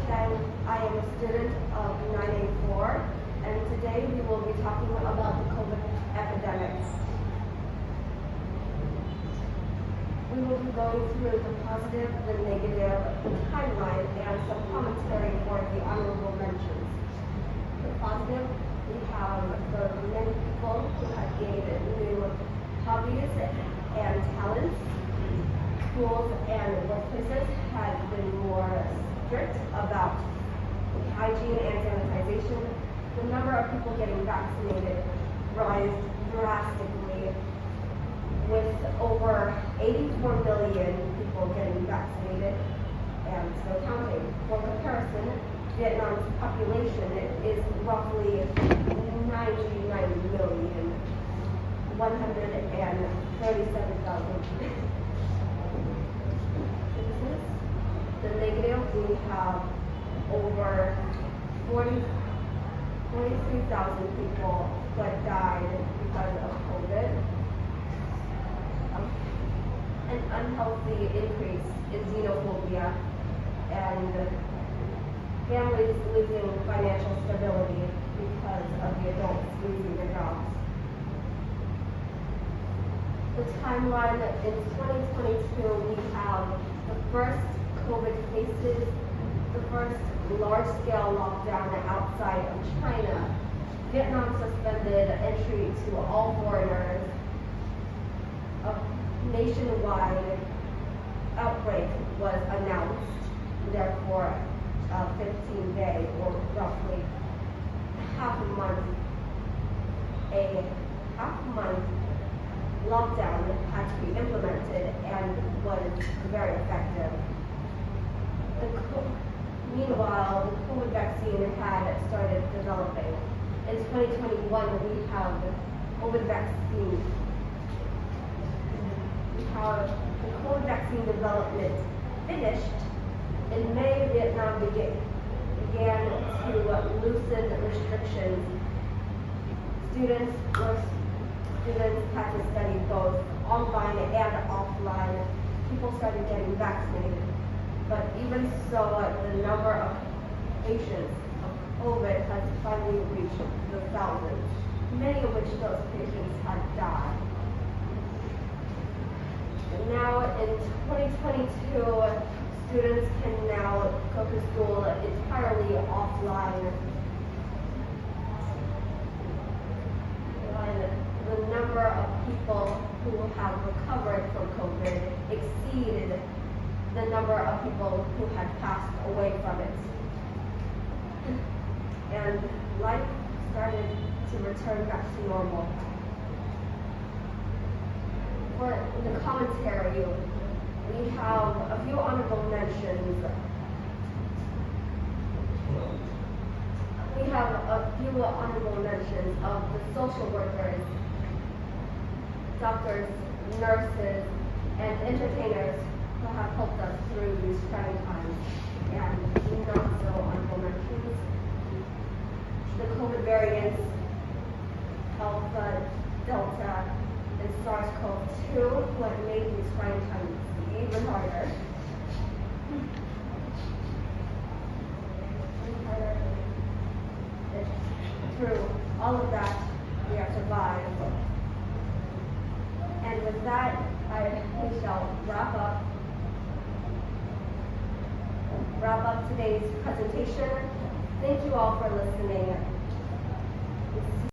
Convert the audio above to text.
Trang. I am a student of 984, and today we will be talking about the COVID epidemic. We will be going through the positive, the negative, the timeline, and some commentary for the honorable mentions. The positive, we have the many people who have gained new hobbies and talents. Schools and workplaces have been more strict about hygiene and sanitization. The number of people getting vaccinated rise drastically, with over 84 million people getting vaccinated and still counting. For comparison, Vietnam's population is roughly 99,137,000 citizens. The negative, we have over 43,000 people that died because of COVID. An unhealthy increase in xenophobia and families losing financial stability because of the adults losing their jobs. The timeline in 2022, we have the first COVID cases, the first large-scale lockdown outside of China. Vietnam suspended entry to all foreigners. A nationwide outbreak was announced, therefore 15-day or roughly half a month lockdown had to be implemented and was very effective. Meanwhile, the COVID vaccine had started developing. In 2021, we have the COVID vaccine. We have the COVID vaccine development finished. In May, Vietnam began to loosen restrictions. Students had to study both online and offline. People started getting vaccinated. But even so, the number of patients of COVID has finally reached the thousands, many of which those patients had died. Now in 2022, students can now go to school entirely offline. And the number of people who have recovered from COVID exceeded the number of people who had passed away from it. And life started to return back to normal. For the commentary, we have a few honorable mentions. We have a few honorable mentions of the social workers, doctors, nurses, and entertainers who have helped us through these trying times. And not so honorable mentions. The COVID variants, Alpha, Delta, and SARS-CoV-2, what made these trying times even harder. Through all of that, we have survived. And with that, we shall wrap up today's presentation. Thank you all for listening.